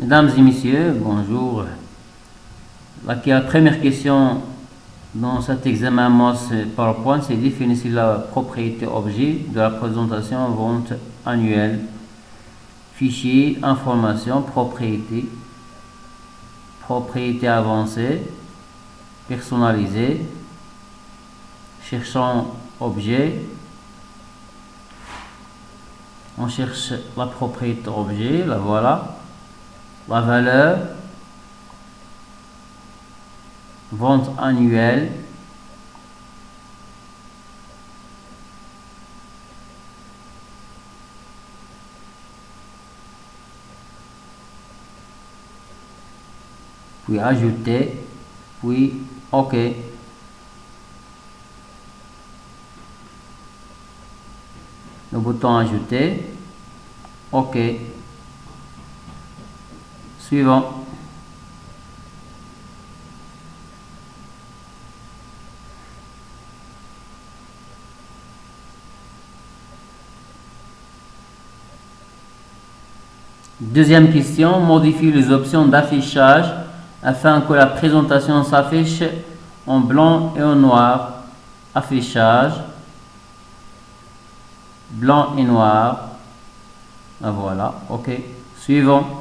Mesdames et messieurs, bonjour. La première question dans cet examen MOS PowerPoint, c'est définir la propriété objet de la présentation vente annuelle. Fichier, information, propriété, propriété avancée, personnalisée, cherchant objet. On cherche la propriété objet, la voilà. La valeur, vente annuelle, puis ajouter, puis OK. Le bouton ajouter, OK. Suivant. Deuxième question, modifie les options d'affichage afin que la présentation s'affiche en blanc et en noir. Affichage, blanc et noir. Ah, voilà, OK. Suivant.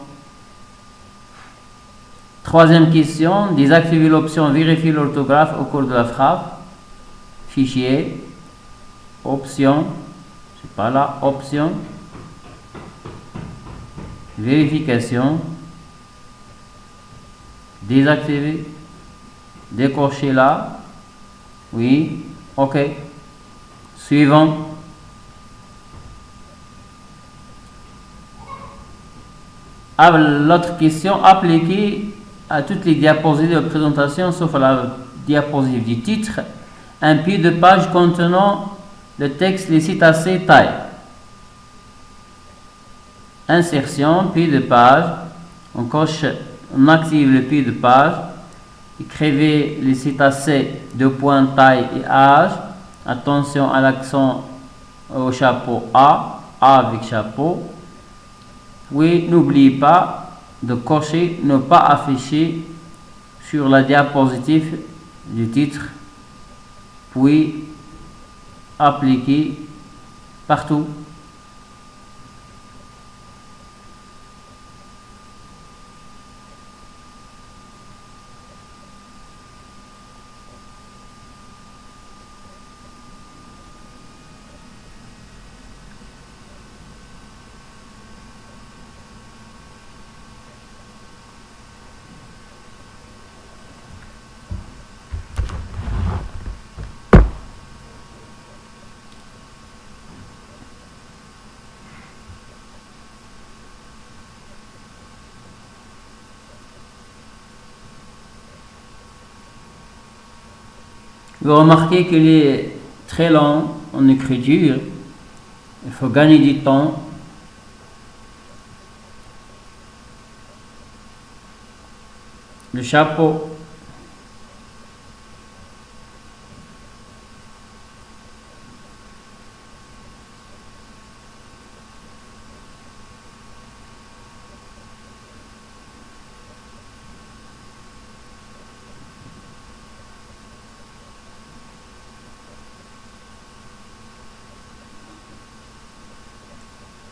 Troisième question, désactiver l'option vérifier l'orthographe au cours de la phrase. Fichier, option, c'est pas là, option, vérification, désactiver, décocher là, oui, OK. Suivant. L'autre question, appliquer à toutes les diapositives de présentation sauf à la diapositive du titre un pied de page contenant le texte, les citations, taille. Insertion, pied de page, on coche, on active le pied de page, écrivez les citations de point, taille et âge, attention à l'accent au chapeau A avec chapeau. Oui, n'oubliez pas de cocher ne pas afficher sur la diapositive du titre, puis appliquer partout. Vous remarquez qu'il est très lent en écriture. Il faut gagner du temps. Le chapeau.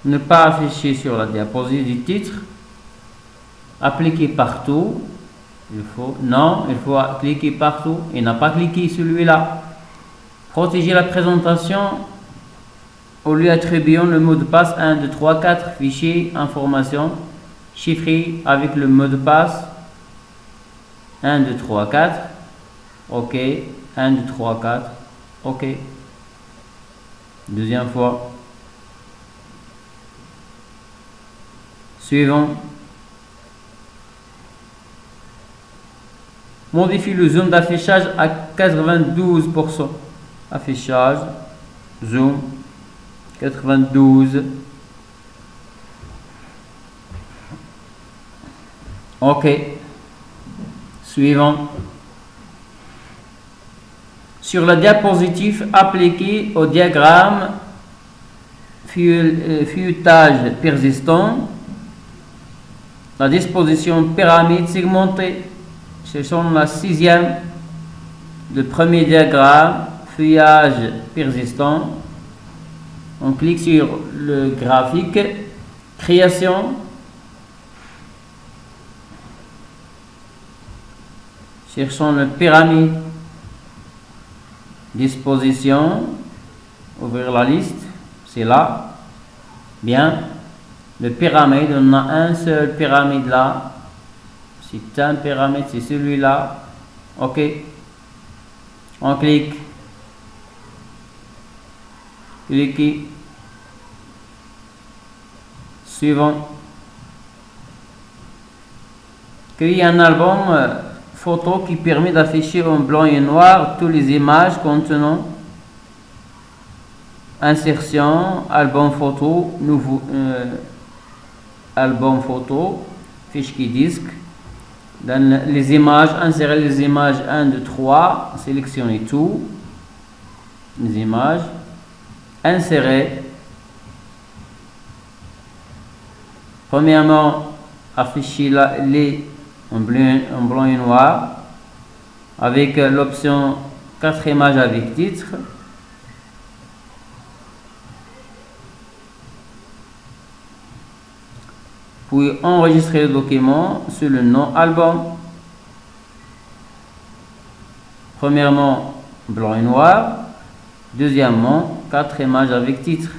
Ne pas afficher sur la diapositive du titre. Appliquer partout. Il faut cliquer partout. Il n'a pas cliqué celui-là. Protéger la présentation en lui attribuant le mot de passe 1, 2, 3, 4. Fichier, information, chiffré avec le mot de passe 1, 2, 3, 4. OK. 1, 2, 3, 4. OK. Deuxième fois. Suivant. Modifie le zoom d'affichage à 92%. Affichage, zoom, 92. OK. Suivant. Sur la diapositive, appliquée au diagramme feuilletage persistant, la disposition pyramide segmentée. Cherchons la sixième, le premier diagramme, feuillage persistant. On clique sur le graphique, création. Cherchons le pyramide, disposition, ouvrir la liste, c'est là. Bien, le pyramide, on a un seul pyramide là. C'est un pyramide, c'est celui-là. OK. On clique. Cliquez. Suivant. Créer un album photo qui permet d'afficher en blanc et noir toutes les images contenant insertion, album photo, nouveau album photo, fichier disque. Dans les images, insérer les images 1, 2, 3, sélectionnez tout, les images, insérer. Premièrement, afficher les en blanc et noir avec l'option 4 images avec titre. Puis enregistrer le document sur le nom album. Premièrement, blanc et noir. Deuxièmement, 4 images avec titre.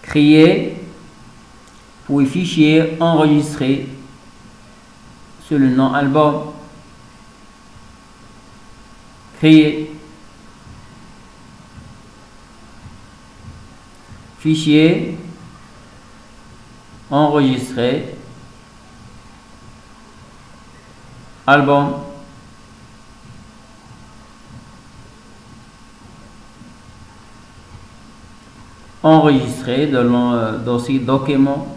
Créer, puis fichier enregistré sur le nom album. Créer. Fichier enregistré album. Enregistré dans le dossier document.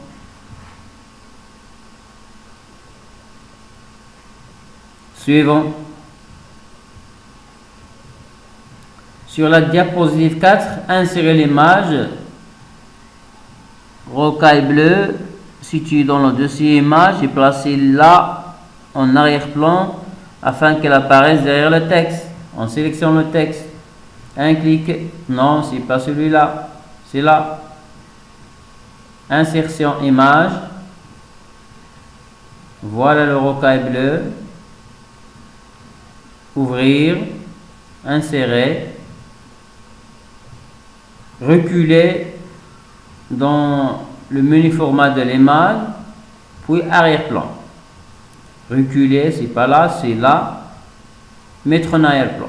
Suivant. Sur la diapositive 4, insérez l'image rocaille bleue située dans le dossier image et placez-la en arrière-plan afin qu'elle apparaisse derrière le texte. On sélectionne le texte. Un clic. Non, c'est pas celui-là. C'est là. Insertion image. Voilà le rocaille bleu. Ouvrir. Insérer. Reculer dans le menu format de l'image, puis arrière-plan. Reculer, c'est pas là, c'est là. Mettre en arrière-plan.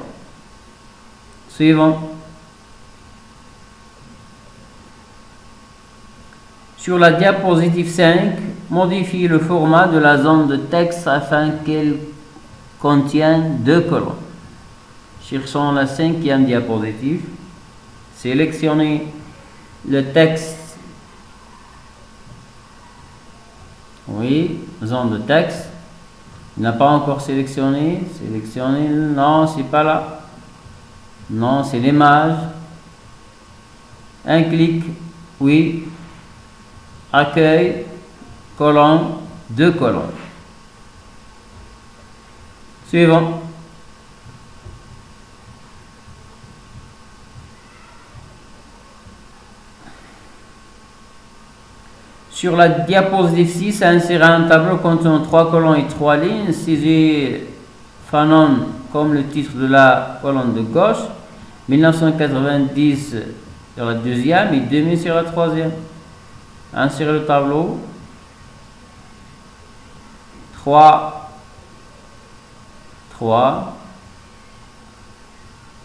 Suivant. Sur la diapositive 5, modifiez le format de la zone de texte afin qu'elle contienne 2 colonnes. Cherchons la 5e diapositive. Sélectionnez le texte. Oui, zone de texte. Il n'a pas encore sélectionné. Sélectionnez. Non, c'est pas là. Non, c'est l'image. Un clic. Oui. Accueil. Colonne. 2 colonnes. Suivant. Sur la diapositive 6, insérez un tableau contenant 3 colonnes et 3 lignes. Saisissez Fanon comme le titre de la colonne de gauche, 1990 sur la deuxième et 2000 sur la troisième. Insérez le tableau. 3.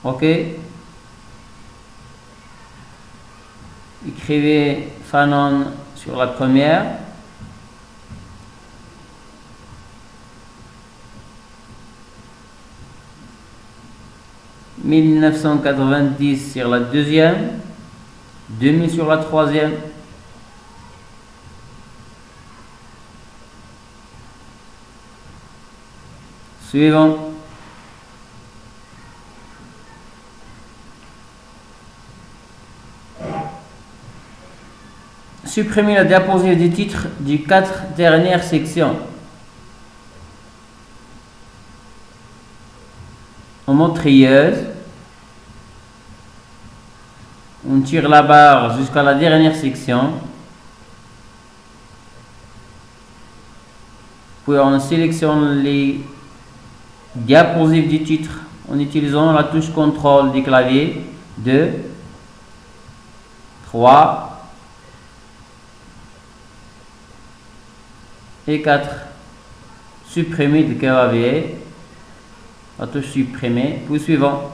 OK. Écrivez Fanon sur la première. « 1990 sur la deuxième, 2000 sur la troisième. Suivant. Supprimer la diapositive du titre des 4 dernières sections. En mode trieuse, on tire la barre jusqu'à la dernière section. Puis on sélectionne les diapositives du titre en utilisant la touche contrôle du clavier. 2, 3 et 4. Supprimer du clavier. La touche supprimer. Puis suivant.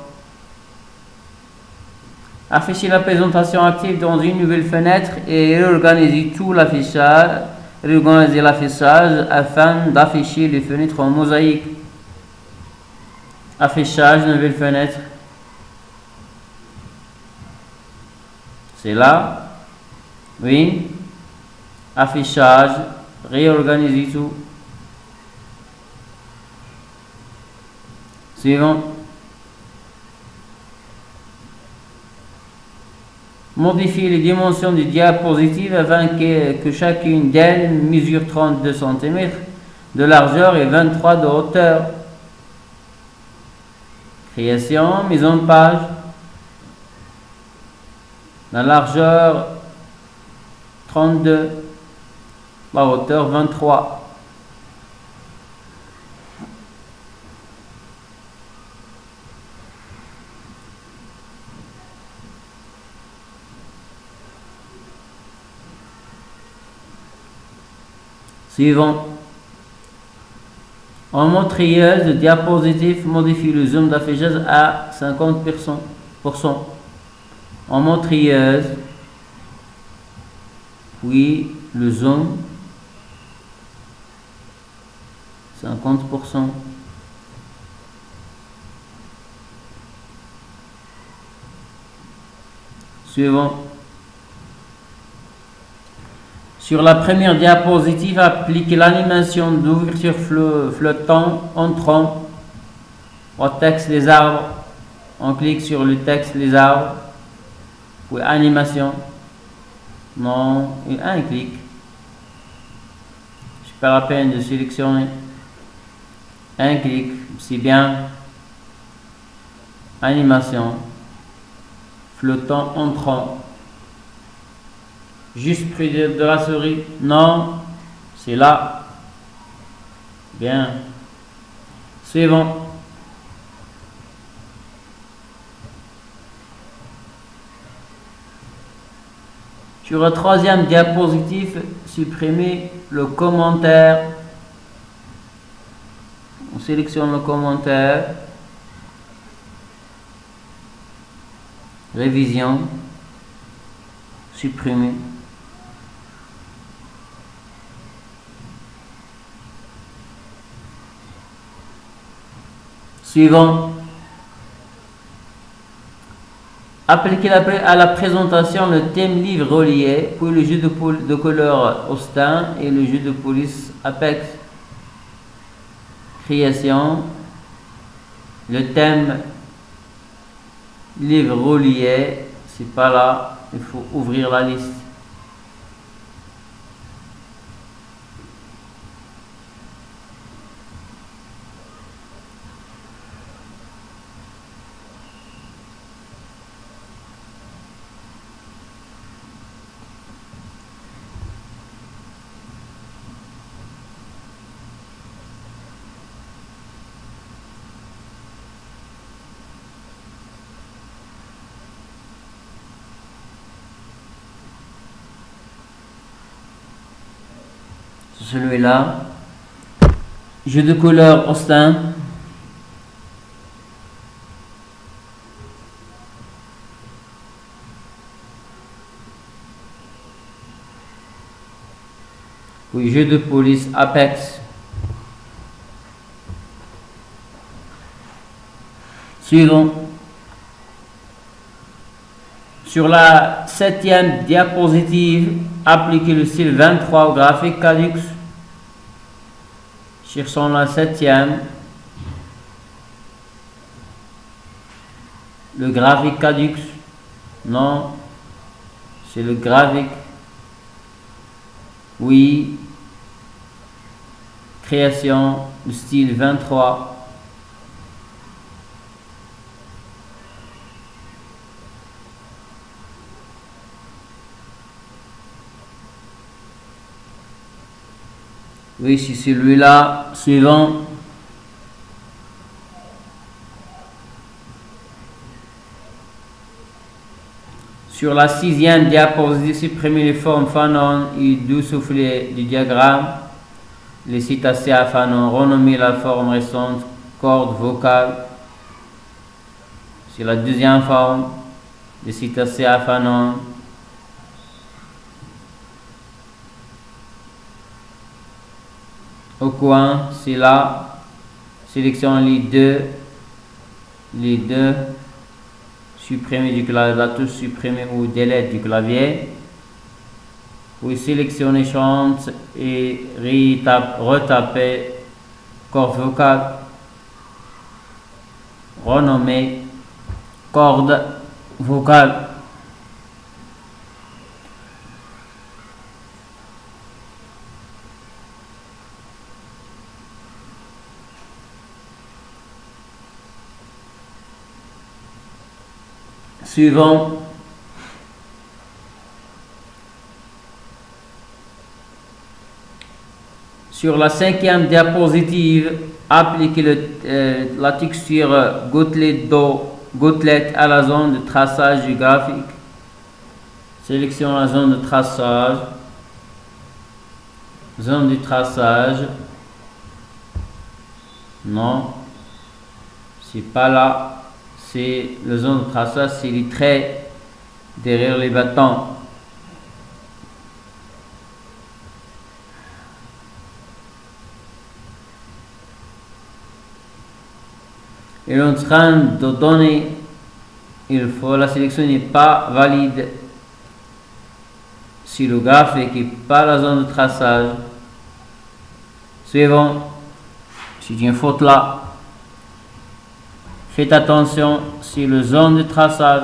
Afficher la présentation active dans une nouvelle fenêtre et réorganiser tout l'affichage. Réorganiser l'affichage afin d'afficher les fenêtres en mosaïque. Affichage, nouvelle fenêtre. C'est là. Oui. Affichage, réorganiser tout. Suivant. Modifier les dimensions du diapositive afin que chacune d'elles mesure 32 cm de largeur et 23 de hauteur. Création, mise en page. La largeur 32, la hauteur 23. Suivant. En mode trieuse, le diapositive modifie le zoom d'affichage à 50%. En mode trieuse, puis le zoom 50%. Suivant. Sur la première diapositive, appliquez l'animation d'ouverture flottant entrant au texte les arbres. On clique sur le texte les arbres, puis animation. Non, un clic. C'est pas la peine de sélectionner. Un clic, c'est bien. Animation. Flottant entrant. Juste près de la souris. Non, c'est là. Bien. Suivant. Sur la troisième diapositive, supprimez le commentaire. On sélectionne le commentaire. Révision. Supprimer. Suivant. Appliquez à la présentation le thème livre relié, puis le jeu de couleur Austin et le jeu de police Apex. Création. Le thème livre relié, c'est pas là, il faut ouvrir la liste. Celui-là, jeu de couleur Austin, puis jeu de police Apex. Suivant. Sur la 7e diapositive, appliquez le style 23 au graphique Cadux. Cherchons la 7e. Le graphique Cadux. Non, c'est le graphique Oui. Création de style 23. Oui, c'est celui-là. Suivant. Sur la 6e diapositive, supprimez les formes Fanon et doux soufflé du diagramme. Les citacés à Fanon, renommez la forme récente corde vocale. C'est la 2e forme des citacés à Fanon. Au coin, c'est là. Sélectionne les deux. Supprimer du clavier, la touche supprimer ou delete du clavier. Puis sélectionner chante et retaper corde vocale. Renommer corde vocale. Suivant. Sur la 5e diapositive, appliquez la texture gouttelette à la zone de traçage du graphique. Sélectionne la zone de traçage. Zone de traçage. Non, c'est pas là. C'est la zone de traçage, c'est les traits derrière les bâtons. Et est en train de donner, la sélection n'est pas valide. Si le graphique n'est pas la zone de traçage. Suivant, c'est une faute là. Faites attention, c'est la zone de traçage.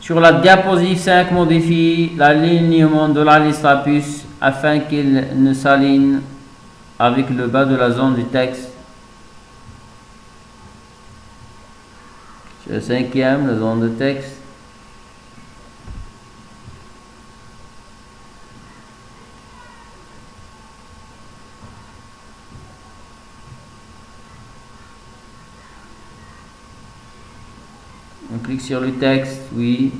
Sur la diapositive 5, modifie l'alignement de la liste à puce afin qu'il ne s'aligne avec le bas de la zone du texte. Sur la 5e, la zone de texte. On clique sur le texte, oui.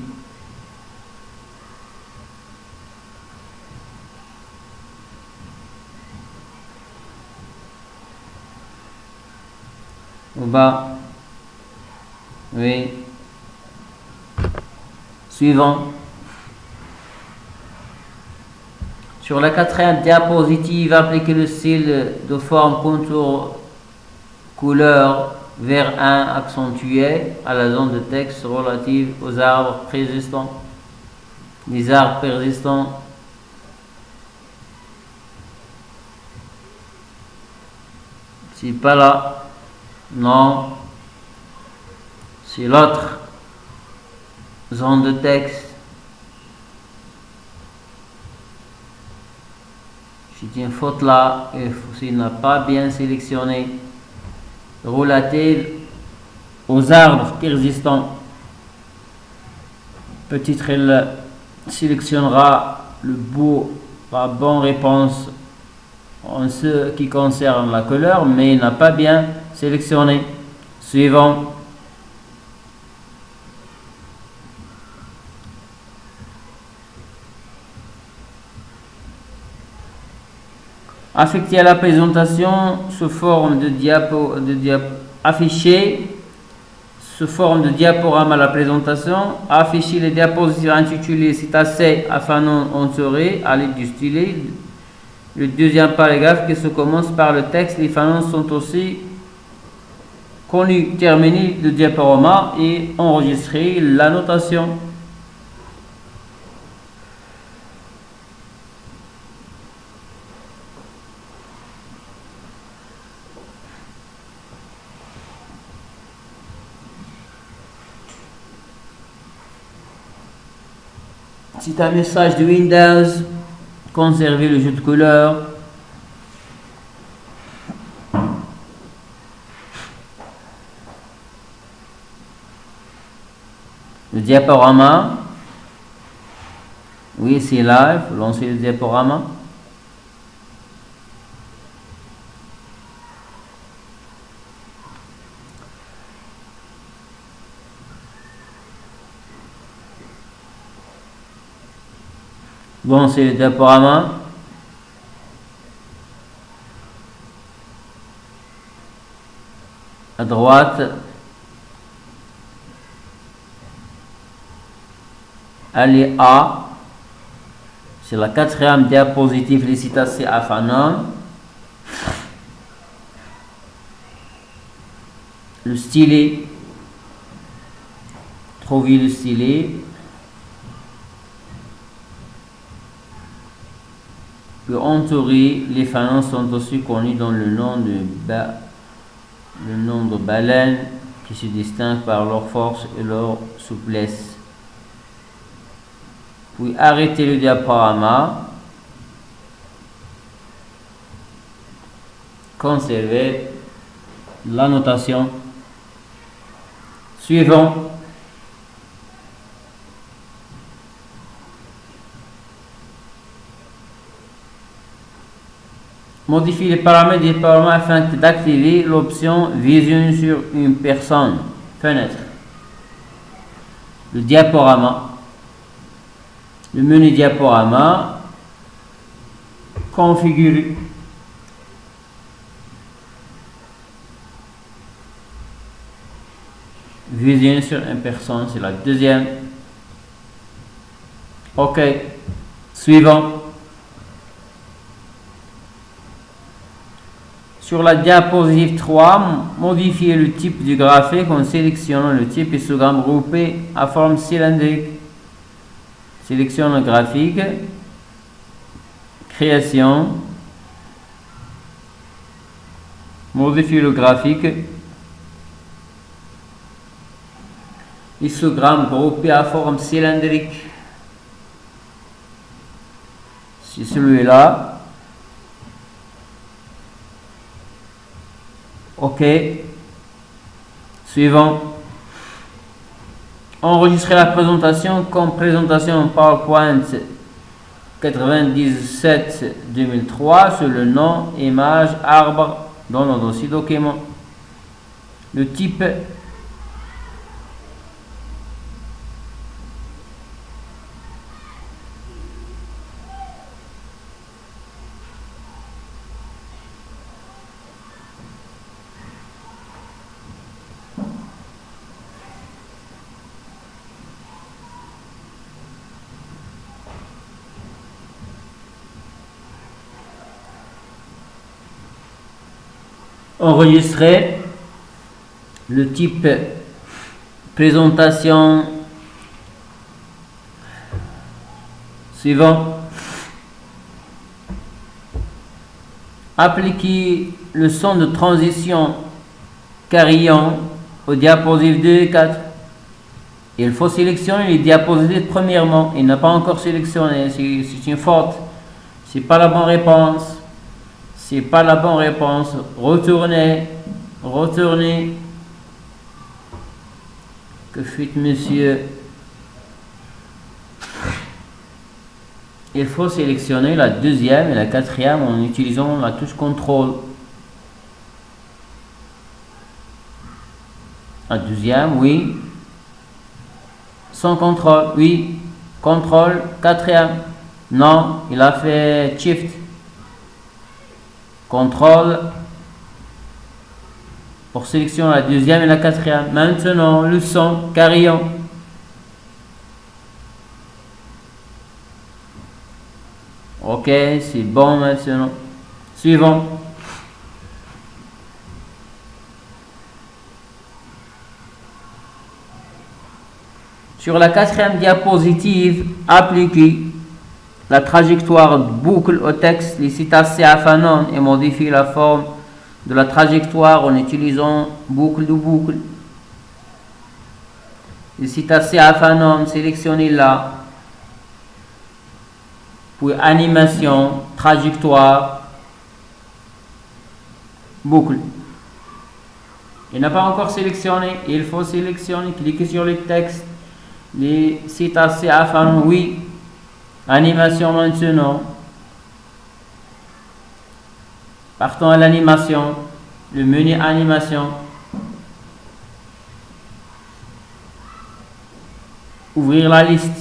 Au bas, oui. Suivant. Sur la 4e diapositive, appliquez le style de forme contour couleur vers 1 accentué à la zone de texte relative aux arbres persistants. Les arbres persistants. C'est pas là. Non. C'est l'autre zone de texte. C'est une faute là. Il n'a pas bien sélectionné. Relative aux arbres persistants. Peut-être elle sélectionnera la bonne réponse en ce qui concerne la couleur, mais il n'a pas bien sélectionné. Suivant. Affecter à la présentation sous forme de afficher sous forme de diaporama à la présentation. Afficher les diapositives intitulées citacés à Fanon entouré à l'aide du stylet. Le 2e paragraphe qui se commence par le texte. Les Fanons sont aussi connus. Terminer le diaporama et enregistrer la notation. C'est un message de Windows conserver le jeu de couleurs. Le diaporama. Oui, c'est là, il faut lancer le diaporama. Bon, c'est le diaporama. À droite, allez A. C'est la 4e diapositive, les citations à Fanon. Le stylet. Trouvez le stylet. Puis entourer, les Fanons sont aussi connus dans le nom de baleines qui se distinguent par leur force et leur souplesse. Puis arrêtez le diaporama. Conservez la notation. Suivant. Modifiez les paramètres du diaporama afin d'activer l'option Vision sur une personne. Fenêtre. Le diaporama. Le menu diaporama. Configurer. Vision sur une personne, c'est la 2e. OK. Suivant. Sur la diapositive 3, modifiez le type du graphique en sélectionnant le type histogramme groupé à forme cylindrique. Sélectionne le graphique. Création. Modifiez le graphique. Histogramme groupé à forme cylindrique. C'est celui-là. OK. Suivant. Enregistrer la présentation comme présentation PowerPoint 97-2003 sur le nom image arbre dans le dossier document. Le type enregistrer, le type présentation. Suivant. Appliquer le son de transition carillon aux diapositives 2 et 4. Il faut sélectionner les diapositives premièrement. Il n'a pas encore sélectionné. C'est une faute. C'est pas la bonne réponse. C'est pas la bonne réponse. Retournez. Retournez. Que fait monsieur? Il faut sélectionner la 2e et la 4e en utilisant la touche contrôle. La 2e, oui. Sans contrôle, oui. Contrôle, 4e. Non, il a fait shift. Contrôle. Pour sélectionner la 2e et la 4e. Maintenant, le son, carillon. OK, c'est bon maintenant. Suivant. Sur la 4e diapositive, appliquez la trajectoire de boucle au texte, les citations à Fanon et modifier la forme de la trajectoire en utilisant boucle de boucle. Les citations à Fanon, sélectionnez-la. puis animation, trajectoire, boucle. Il n'a pas encore sélectionné, il faut sélectionner, cliquer sur le texte, les cétacés afin, oui, animation maintenant. Partons à l'animation, le menu animation. Ouvrir la liste.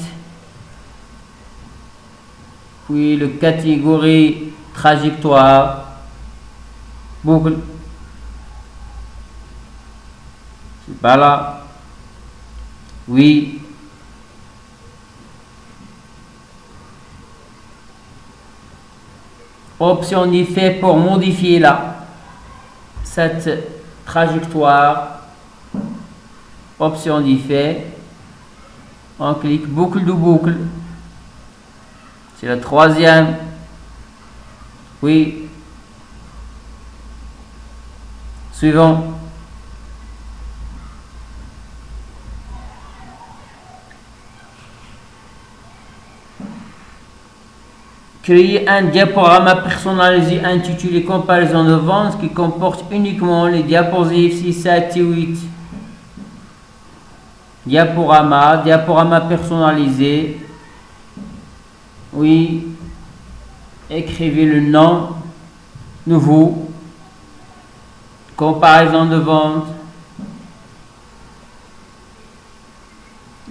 Puis le catégorie trajectoire, boucle. C'est pas là. Oui. Option d'effet pour modifier cette trajectoire. Option d'effet. On clique boucle de boucle. C'est la troisième. Oui. Suivant. Créer un diaporama personnalisé intitulé Comparaison de vente qui comporte uniquement les diapositives 6, 7 et 8. Diaporama personnalisé. Oui. Écrivez le nom nouveau. Comparaison de vente.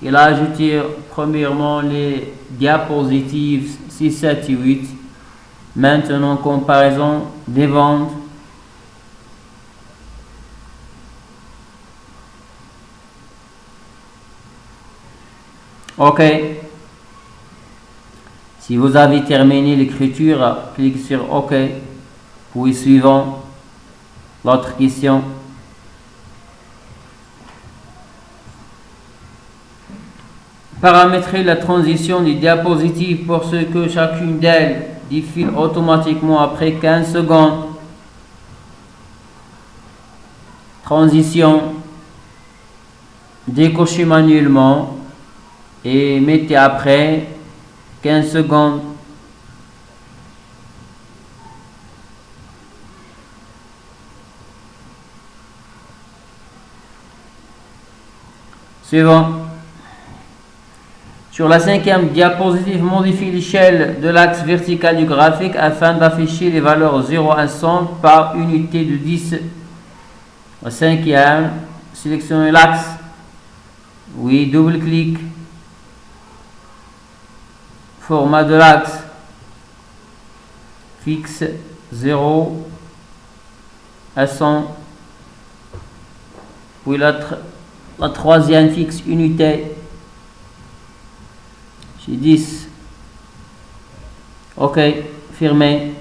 Il a ajouté premièrement les diapositives 6, 7 et 8. Maintenant, comparaison des ventes. OK. Si vous avez terminé l'écriture, cliquez sur OK. Puis suivant. L'autre question. Paramétrer la transition des diapositives pour ce que chacune d'elles défile automatiquement après 15 secondes. Transition. Décochez manuellement et mettez après 15 secondes. Suivant. Sur la cinquième diapositive, modifiez l'échelle de l'axe vertical du graphique afin d'afficher les valeurs 0 à 100 par unité de 10. La cinquième, sélectionnez l'axe. Oui, double-clic. Format de l'axe. Fixe 0 à 100. Puis la troisième fixe unité. 10. OK, firmé.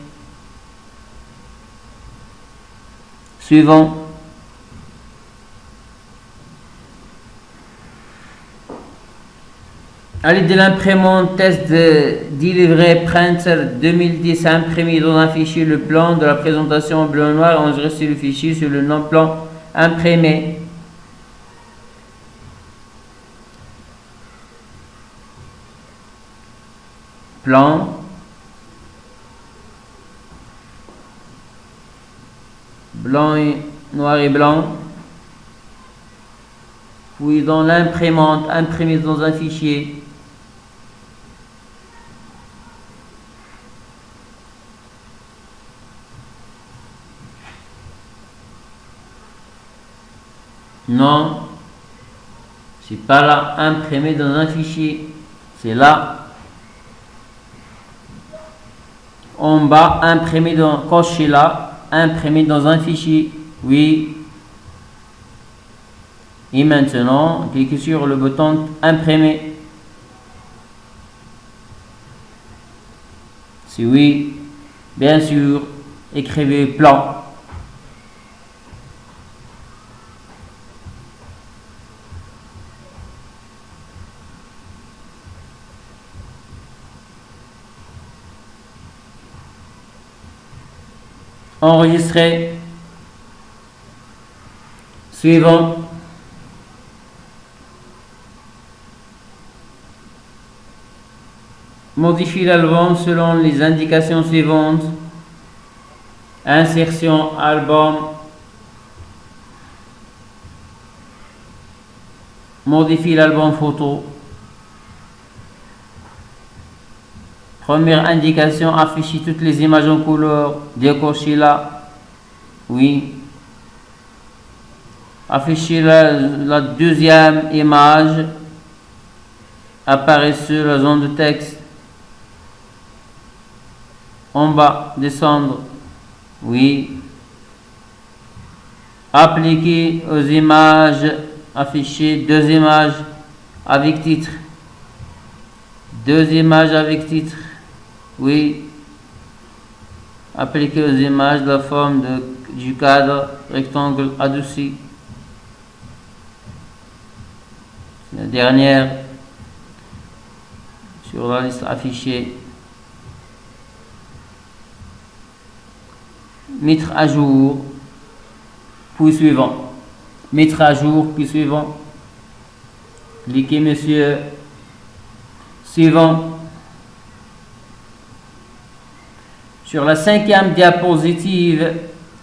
Suivant. À l'aide de l'imprimante test de Delivery Printer 2010 imprimé dans un fichier le plan de la présentation en bleu et noir, enregistrez le fichier sur le nom plan imprimé. Plan, blanc et noir et blanc, puis dans l'imprimante, imprimer dans un fichier. Non, c'est pas là, imprimer dans un fichier, c'est là. En bas, imprimer dans, cochez là, imprimer dans un fichier. Oui. Et maintenant, cliquez sur le bouton imprimer. Si oui, bien sûr, écrivez plan. Enregistrer. Suivant. Modifie l'album selon les indications suivantes. Insertion album. Modifie l'album photo. Première indication, afficher toutes les images en couleur. Décocher là. Oui. Afficher la deuxième image. Apparaît sur la zone de texte. En bas, descendre. Oui. Appliquer aux images. Afficher deux images avec titre. Deux images avec titre. Oui. Appliquer aux images la forme du cadre rectangle adouci. La dernière sur la liste affichée. Mettre à jour, puis suivant. Mettre à jour, puis suivant. Cliquez, monsieur. Suivant. Sur la cinquième diapositive,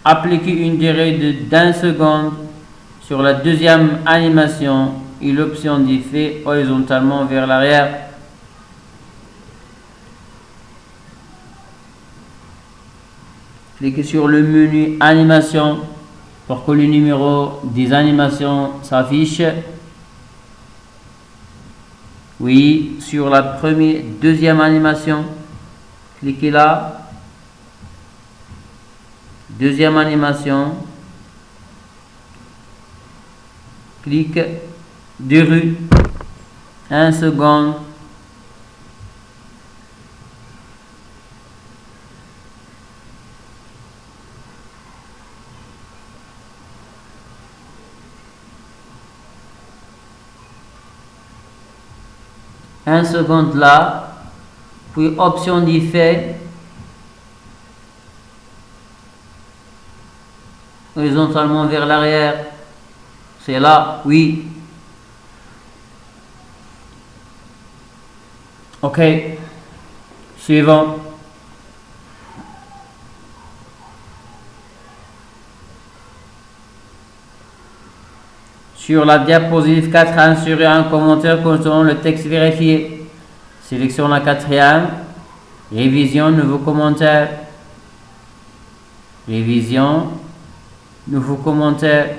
appliquez une durée d'1 seconde. Sur la deuxième animation et l'option d'effet horizontalement vers l'arrière. Cliquez sur le menu animation pour que le numéro des animations s'affiche. Oui, sur la deuxième animation, cliquez là. Deuxième animation. Clique durée 1 seconde. Un seconde là, puis option d'effet, horizontalement vers l'arrière, c'est là, oui. Ok, suivant. Sur la diapositive 4, insérer un commentaire concernant le texte vérifié. Sélectionne la quatrième. Révision, nouveau commentaire. Révision, nouveau commentaire.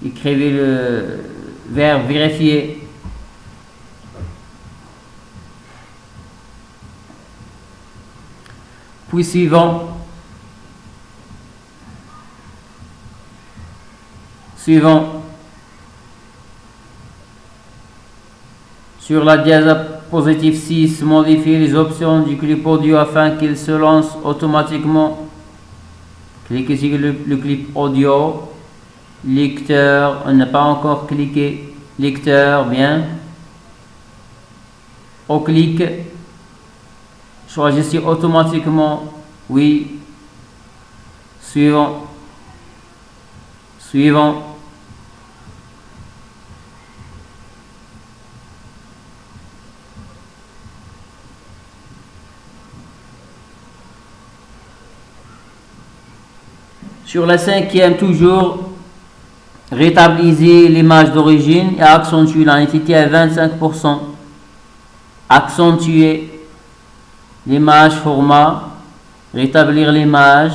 Écrivez le verbe vérifier. Puis suivant. Suivant. Sur la diapositive 6, modifiez les options du clip audio afin qu'il se lance automatiquement. Cliquez sur le clip audio. Lecteur, on n'a pas encore cliqué. Lecteur, bien. Au clic, choisissez automatiquement. Oui. Suivant. Suivant. Sur la cinquième, toujours, rétablissez l'image d'origine et accentuez la nitidité à 25%. Accentuer l'image format, rétablir l'image.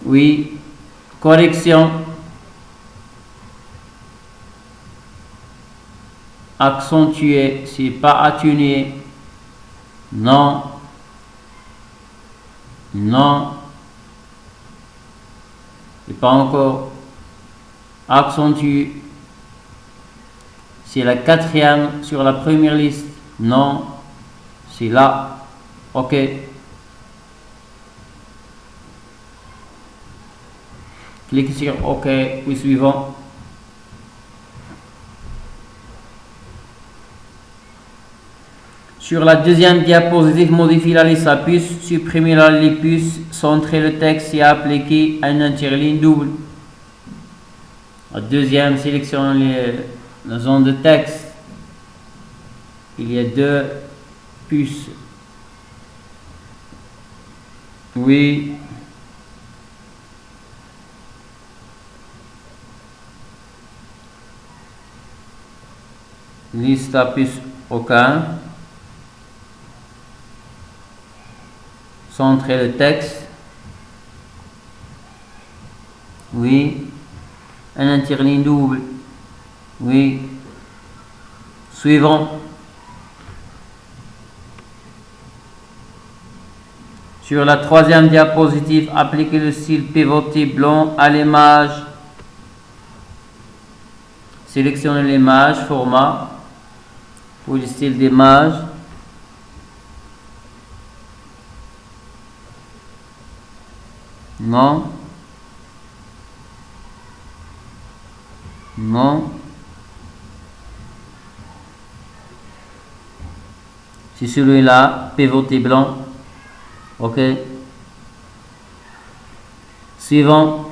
Oui, correction. Accentuer, c'est pas atténuer. Non. Non. Et pas encore. Accentue. C'est la quatrième sur la première liste. Non. C'est là. OK. Cliquez sur OK, puis suivant. Sur la deuxième diapositive, modifiez la liste à puces, supprimez les puces, centrez le texte et appliquez une interligne double. La deuxième, sélectionnez la zone de texte, il y a 2 puces. Oui. Lista puce aucun. Centrer le texte. Oui. Un interligne double. Oui. Suivant. Sur la 3e diapositive, appliquez le style pivoté blanc à l'image. Sélectionnez l'image, format, pour le style d'image. Non. Non. C'est celui-là, pivoté blanc. OK. Suivant.